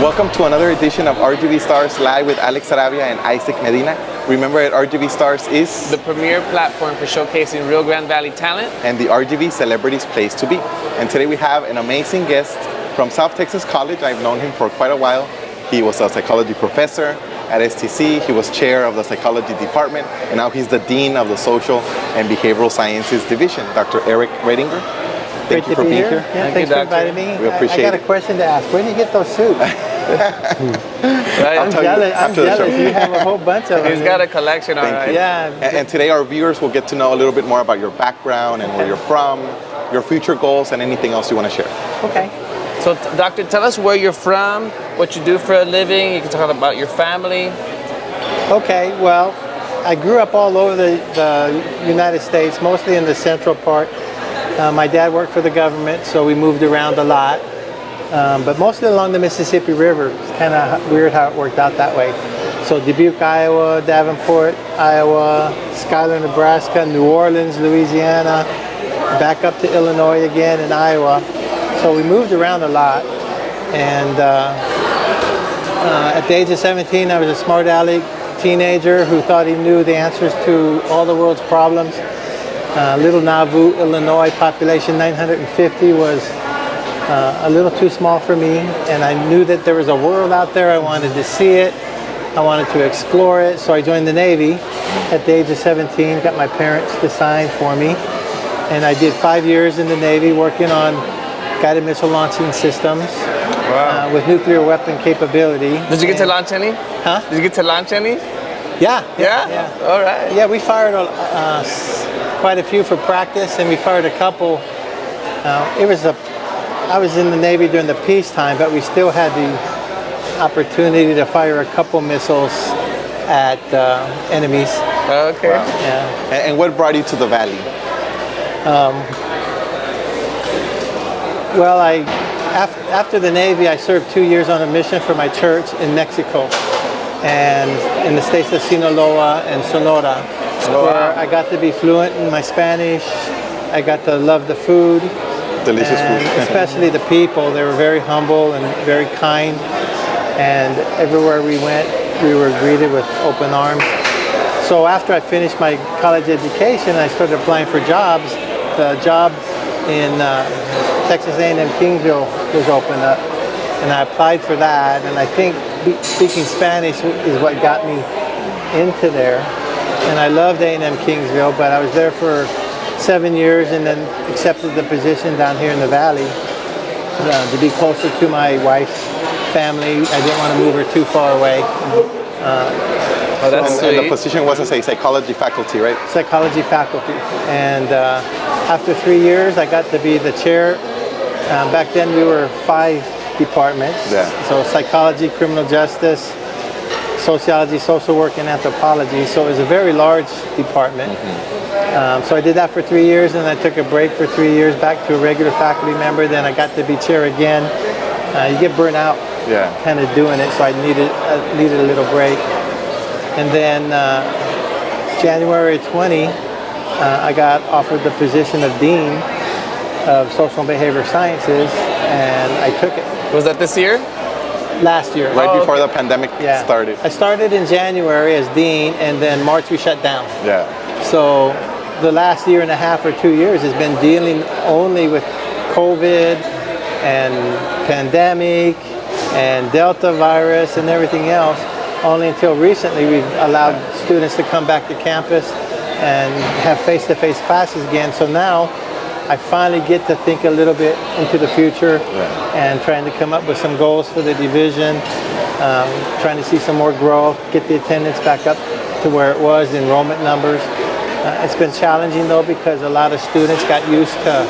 Welcome to another edition of RGV Stars Live with Alex Sarabia and Isaac Medina. Remember that RGV Stars is the premier platform for showcasing Rio Grande Valley talent and the RGV Celebrities Place to Be. And today we have an amazing guest from South Texas College. I've known him for quite a while. He was a psychology professor at STC. He was chair of the psychology department, and now he's the dean of the social and behavioral sciences division. Dr. Eric Reittinger. Thank you for being here. Yeah, thanks for inviting me. We appreciate it. I got a question to ask. Where do you get those suits? Right? I'm jealous. You have a whole bunch of them. He's got a collection, all right. Yeah. And today our viewers will get to know a little bit more about your background and where you're from, your future goals, and anything else you want to share. Okay. So, Doctor, tell us where you're from, what you do for a living. You can talk about your family. Okay. Well, I grew up all over the United States, mostly in the central part. My dad worked for the government, so we moved around a lot. But mostly along the Mississippi River. It's kind of weird how it worked out that way. So Dubuque, Iowa, Davenport, Iowa, Schuyler, Nebraska, New Orleans, Louisiana, back up to Illinois again and Iowa. So we moved around a lot. And at the age of 17, I was a smart aleck teenager who thought he knew the answers to all the world's problems. Little Nauvoo, Illinois, population 950 was a little too small for me, and I knew that there was a world out there. I wanted to see it. I wanted to explore it, so I joined the Navy at the age of 17, got my parents to sign for me, and I did 5 years in the Navy working on guided missile launching systems. Wow. With nuclear weapon capability. Did you get to launch any? Huh? Did you get to launch any? Yeah. All right. Yeah, we fired quite a few for practice, and we fired a couple. I was in the Navy during the peacetime, but we still had the opportunity to fire a couple missiles at enemies. Okay. Wow. Yeah. And what brought you to the Valley? Well, after the Navy, I served 2 years on a mission for my church in Mexico, and in the states of Sinaloa and Sonora, where I got to be fluent in my Spanish. I got to love the food. Delicious food. Especially the people. They were very humble and very kind. And everywhere we went, we were greeted with open arms. So after I finished my college education, I started applying for jobs. The job in Texas A&M Kingsville was opened up, and I applied for that. And I think speaking Spanish is what got me into there. And I loved A&M Kingsville, but I was there for 7 years and then accepted the position down here in the Valley to be closer to my wife's family. I didn't want to move her too far away. Oh, that's sweet. And the position was as a psychology faculty, right? Psychology faculty. And after 3 years, I got to be the chair. Back then, we were 5 departments. Yeah. So psychology, criminal justice, sociology, social work, and anthropology. So it was a very large department. So I did that for 3 years, and I took a break for 3 years, back to a regular faculty member. Then I got to be chair again. You get burnt out kind of doing it, so I needed a little break. And then January 20, I got offered the position of Dean of Social and Behavioral Sciences, and I took it. Was that this year? Last year. Right before the pandemic started. I started in January as Dean, and then March we shut down. Yeah. So the last year and a half or 2 years has been dealing only with COVID and pandemic and Delta virus and everything else. Only until recently we've allowed students to come back to campus and have face-to-face classes again. So now I finally get to think a little bit into the future and trying to come up with some goals for the division, trying to see some more growth, get the attendance back up to where it was, enrollment numbers. It's been challenging though, because a lot of students got used to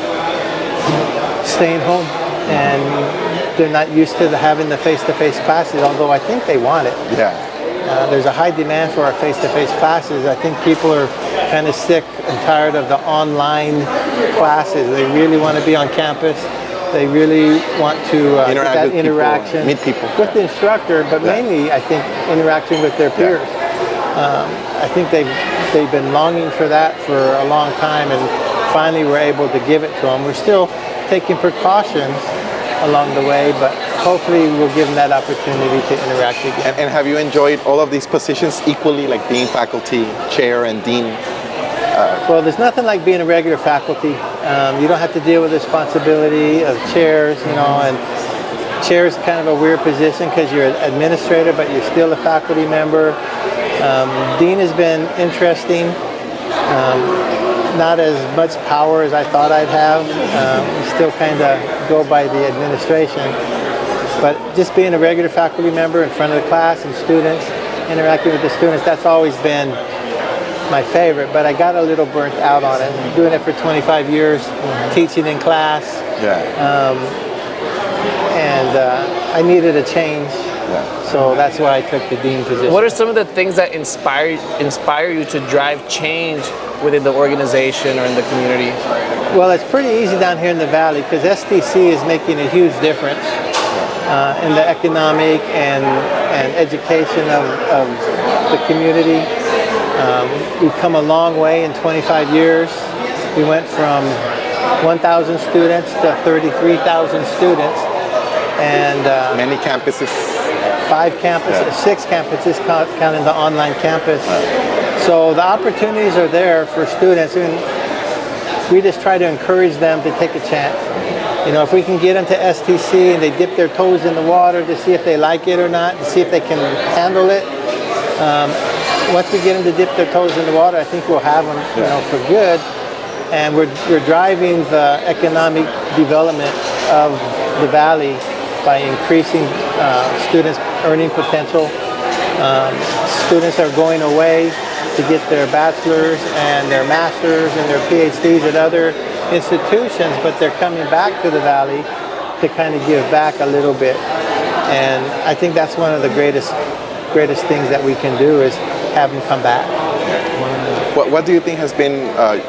staying home and they're not used to having the face-to-face classes, although I think they want it. Yeah. There's a high demand for our face-to-face classes. I think people are kind of sick and tired of the online classes. They really want to be on campus. They really want to get that interaction, meet people with the instructor, but mainly I think interacting with their peers. I think they've been longing for that for a long time, and finally we're able to give it to them. We're still taking precautions along the way, but hopefully we'll give them that opportunity to interact again. And have you enjoyed all of these positions equally, like being faculty, chair, and dean? Well, there's nothing like being a regular faculty. You don't have to deal with the responsibility of chairs, and chair is kind of a weird position because you're an administrator, but you're still a faculty member. Dean has been interesting. Not as much power as I thought I'd have. We still kind of go by the administration. But just being a regular faculty member in front of the class and students, interacting with the students, that's always been my favorite. But I got a little burnt out on it. Doing it for 25 years, teaching in class. I needed a change. So that's why I took the dean position. What are some of the things that inspire you to drive change within the organization or in the community? Well, it's pretty easy down here in the Valley because STC is making a huge difference in the economic and education of the community. We've come a long way in 25 years. We went from 1,000 students to 33,000 students. And many campuses. 5 campuses, 6 campuses counting the online campus. So the opportunities are there for students, and we just try to encourage them to take a chance. If we can get them to STC and they dip their toes in the water to see if they like it or not, to see if they can handle it. Once we get them to dip their toes in the water, I think we'll have them, for good. And we're driving the economic development of the Valley by increasing students' earning potential. Students are going away to get their bachelor's and their master's and their PhDs at other institutions, but they're coming back to the Valley to kind of give back a little bit. And I think that's one of the greatest things that we can do is have them come back. What do you think has been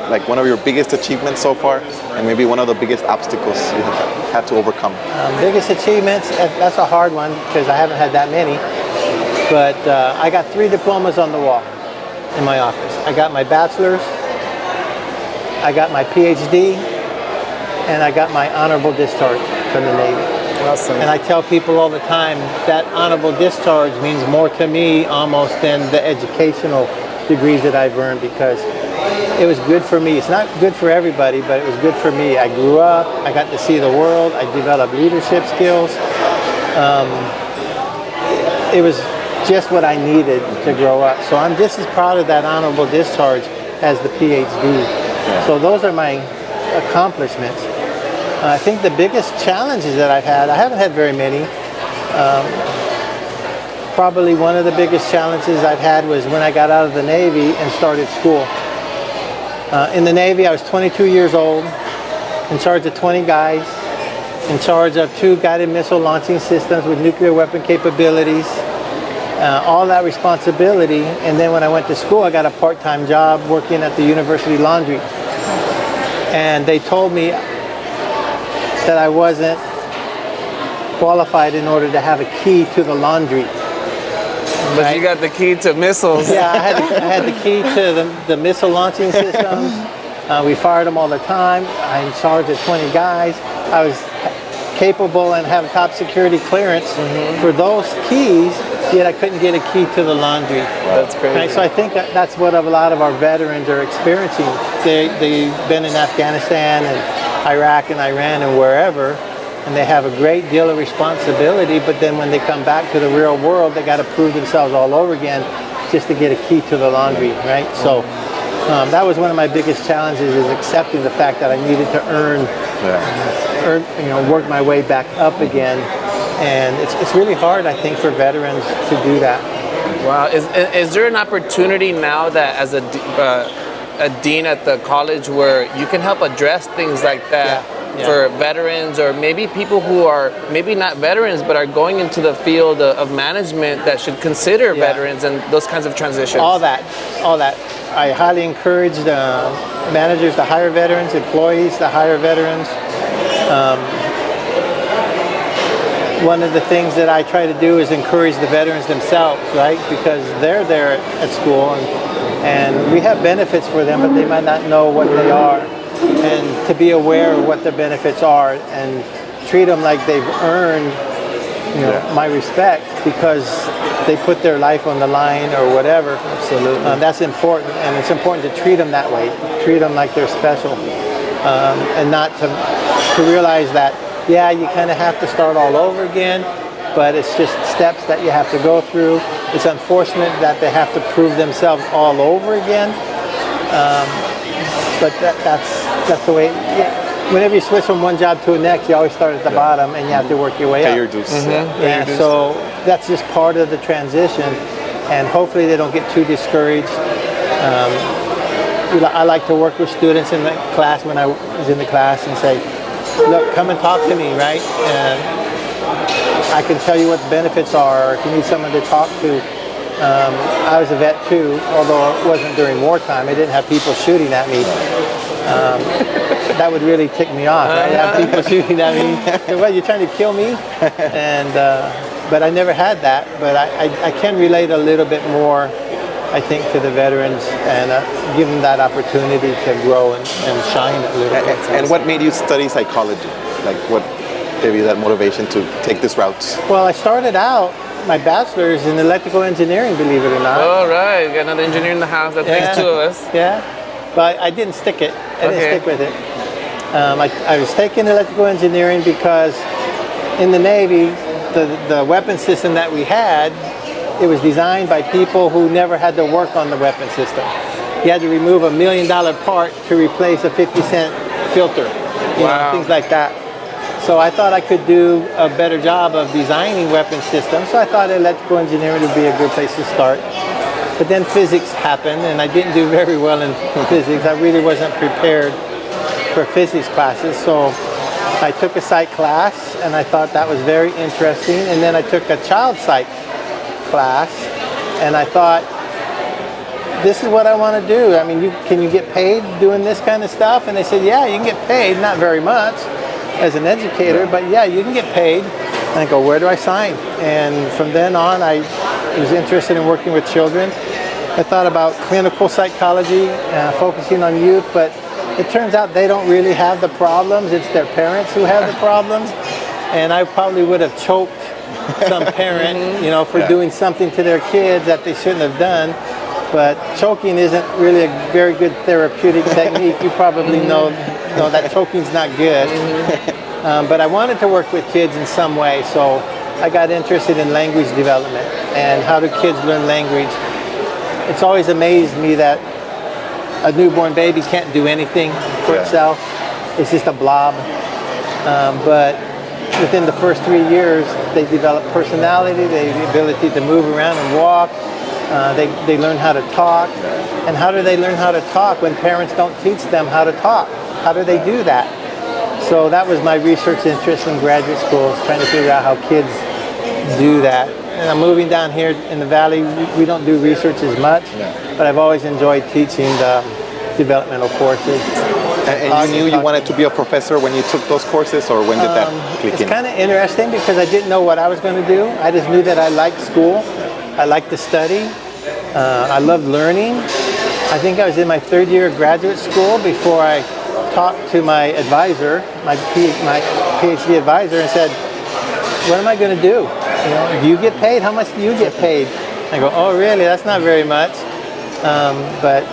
like one of your biggest achievements so far, and maybe one of the biggest obstacles you have had to overcome? Biggest achievements, that's a hard one because I haven't had that many, but I got 3 diplomas on the wall in my office. I got my bachelor's, I got my PhD, and I got my honorable discharge from the Navy. Awesome. And I tell people all the time that honorable discharge means more to me almost than the educational degrees that I've earned, because it was good for me. It's not good for everybody, but it was good for me. I grew up, I got to see the world, I developed leadership skills. It was just what I needed to grow up. So I'm just as proud of that honorable discharge as the PhD. So those are my accomplishments. I think the biggest challenges that I've had, I haven't had very many. Probably one of the biggest challenges I've had was when I got out of the Navy and started school. In the Navy, I was 22 years old, in charge of 20 guys, in charge of 2 guided missile launching systems with nuclear weapon capabilities, all that responsibility. And then when I went to school, I got a part-time job working at the university laundry. And they told me that I wasn't qualified in order to have a key to the laundry. But you got the key to missiles. Yeah, I had the key to the missile launching systems. We fired them all the time. I'm in charge of 20 guys. I was capable and have top security clearance for those keys, yet I couldn't get a key to the laundry. That's crazy. Right? So I think that's what a lot of our veterans are experiencing. They've been in Afghanistan and Iraq and Iran and wherever, and they have a great deal of responsibility, but then when they come back to the real world, they got to prove themselves all over again just to get a key to the laundry, right? So that was one of my biggest challenges, is accepting the fact that I needed to earn, work my way back up again. And it's really hard, I think, for veterans to do that. Wow. Is there an opportunity now that as a dean at the college where you can help address things like that for veterans, or maybe people who are maybe not veterans but are going into the field of management that should consider veterans and those kinds of transitions? All that. I highly encourage the managers to hire veterans, employees to hire veterans. One of the things that I try to do is encourage the veterans themselves, right? Because they're there at school and we have benefits for them, but they might not know what they are. And to be aware of what the benefits are and treat them like they've earned, my respect because they put their life on the line or whatever. Absolutely. That's important, and it's important to treat them that way. Treat them like they're special, and not to realize that, yeah, you kind of have to start all over again, but it's just steps that you have to go through. It's unfortunate that they have to prove themselves all over again, but that's the way. Whenever you switch from one job to the next, you always start at the bottom, and you have to work your way up. Pay your dues. Yeah, so that's just part of the transition, and hopefully they don't get too discouraged. I like to work with students in the class when I was in the class and say, look, come and talk to me, right? And I can tell you what the benefits are, or if you need someone to talk to. I was a vet too, although it wasn't during wartime. I didn't have people shooting at me. That would really tick me off, right? Have people shooting at me. Well, you're trying to kill me? And but I never had that. But I can relate a little bit more, I think, to the veterans and give them that opportunity to grow and shine a little bit. And what made you study psychology? Like, what gave you that motivation to take this route? Well, I started out my bachelor's in electrical engineering, believe it or not. All right, we got another engineer in the house. That makes two of us. Yeah, but I didn't stick it. I didn't stick with it. I was taking electrical engineering because in the Navy, the weapon system that we had, it was designed by people who never had to work on the weapon system. You had to remove $1 million part to replace a 50-cent filter, things like that. So I thought I could do a better job of designing weapon systems. So I thought electrical engineering would be a good place to start. But then physics happened, and I didn't do very well in physics. I really wasn't prepared for physics classes. So I took a psych class, and I thought that was very interesting. And then I took a child psych class, and I thought, this is what I want to do. I mean, can you get paid doing this kind of stuff? And they said, yeah, you can get paid, not very much as an educator, but yeah, you can get paid. And I go, where do I sign? And from then on, I was interested in working with children. I thought about clinical psychology, focusing on youth, but it turns out they don't really have the problems. It's their parents who have the problems. And I probably would have choked some parent, for doing something to their kids that they shouldn't have done. But choking isn't really a very good therapeutic technique. You probably know that choking's not good. But I wanted to work with kids in some way, so I got interested in language development and how do kids learn language. It's always amazed me that a newborn baby can't do anything for itself. It's just a blob. But within the first 3 years, they develop personality, they have the ability to move around and walk. They learn how to talk. And how do they learn how to talk when parents don't teach them how to talk? How do they do that? So that was my research interest in graduate school, trying to figure out how kids do that. And I'm moving down here in the valley. We don't do research as much, but I've always enjoyed teaching the developmental courses. And you knew you wanted to be a professor when you took those courses, or when did that click in? It's kind of interesting because I didn't know what I was going to do. I just knew that I liked school. I liked to study. I loved learning. I think I was in my 3rd year of graduate school before I talked to my advisor, my PhD advisor, and said, what am I going to do? Do you get paid? How much do you get paid? I go, oh, really? That's not very much. But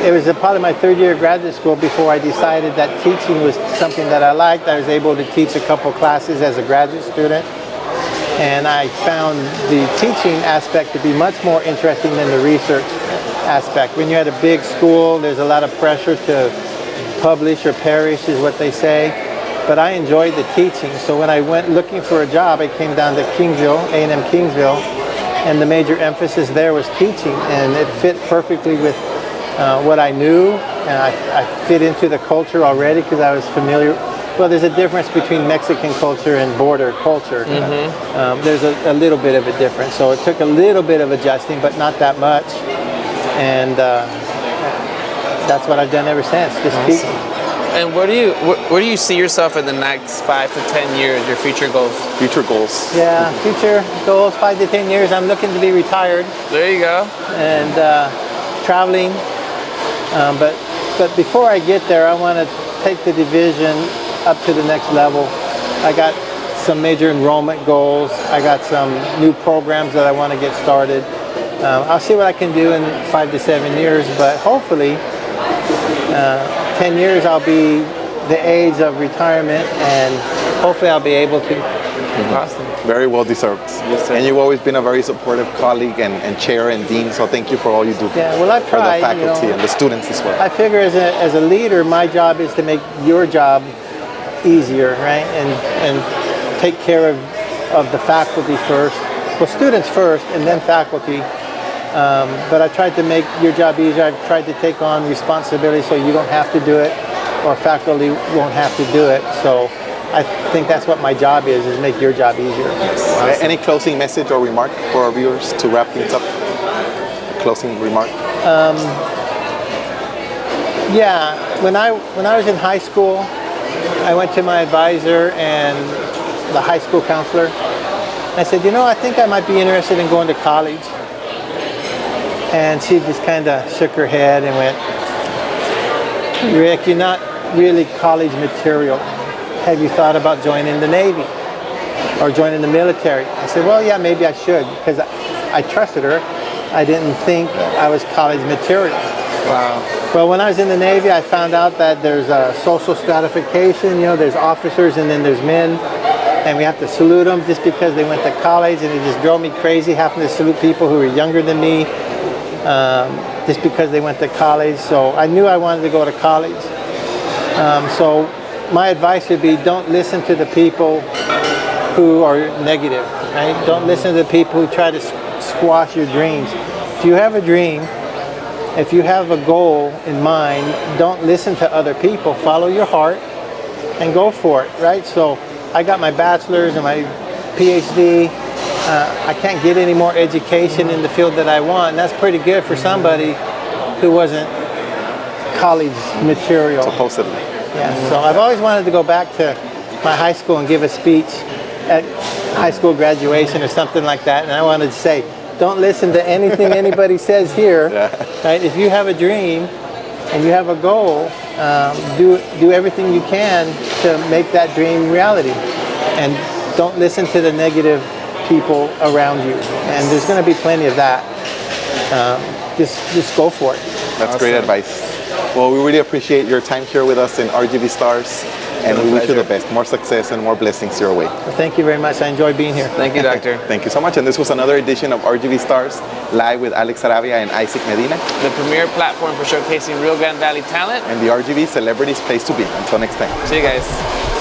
it was probably my 3rd year of graduate school before I decided that teaching was something that I liked. I was able to teach a couple classes as a graduate student. And I found the teaching aspect to be much more interesting than the research aspect. When you're at a big school, there's a lot of pressure to publish or perish is what they say. But I enjoyed the teaching. So when I went looking for a job, I came down to Kingsville, A&M Kingsville, and the major emphasis there was teaching. And it fit perfectly with what I knew. And I fit into the culture already because I was familiar. Well, there's a difference between Mexican culture and border culture. There's a little bit of a difference. So it took a little bit of adjusting, but not that much. And that's what I've done ever since, just teaching. And where do you see yourself in the next 5 to 10 years, your future goals? Future goals. Yeah, future goals, 5 to 10 years. I'm looking to be retired. There you go. And traveling. But before I get there, I want to take the division up to the next level. I got some major enrollment goals. I got some new programs that I want to get started. I'll see what I can do in 5 to 7 years, but hopefully 10 years I'll be the age of retirement, and hopefully I'll be able to. Awesome. Very well deserved. Yes, sir. And you've always been a very supportive colleague and chair and dean, so thank you for all you do Yeah, well, I've for tried, the faculty and the students as well. I figure as a leader, my job is to make your job easier, right? And take care of the faculty first. Well, students first, and then faculty. But I tried to make your job easier. I've tried to take on responsibility so you don't have to do it, or faculty won't have to do it. So I think that's what my job is make your job easier. Awesome. Any closing message or remark for our viewers to wrap things up? Closing remark? Yeah, when I was in high school, I went to my advisor and the high school counselor. I said, I think I might be interested in going to college. And she just kind of shook her head and went, Rick, you're not really college material. Have you thought about joining the Navy or joining the military? I said, well, yeah, maybe I should, because I trusted her. I didn't think I was college material. Wow. Well, when I was in the Navy, I found out that there's a social stratification. There's officers and then there's men. And we have to salute them just because they went to college, and it just drove me crazy having to salute people who were younger than me just because they went to college. So I knew I wanted to go to college. So my advice would be, don't listen to the people who are negative, right? Don't listen to the people who try to squash your dreams. If you have a dream, if you have a goal in mind, don't listen to other people. Follow your heart and go for it, right? So I got my bachelor's and my PhD. I can't get any more education in the field that I want. And that's pretty good for somebody who wasn't college material. Supposedly. Yeah, so I've always wanted to go back to my high school and give a speech at high school graduation or something like that. And I wanted to say, don't listen to anything anybody says here. Right? If you have a dream and you have a goal, do everything you can to make that dream reality. And don't listen to the negative people around you. And there's going to be plenty of that. Just go for it. That's great advice. Well, we really appreciate your time here with us in RGV Stars, and we wish you the best, more success and more blessings your way. Well, thank you very much. I enjoyed being here. Thank you, Doctor. Thank you so much. And this was another edition of RGV Stars, live with Alex Arabia and Isaac Medina. The premier platform for showcasing Rio Grande Valley talent. And the RGV Celebrities Place to Be. Until next time. See you guys.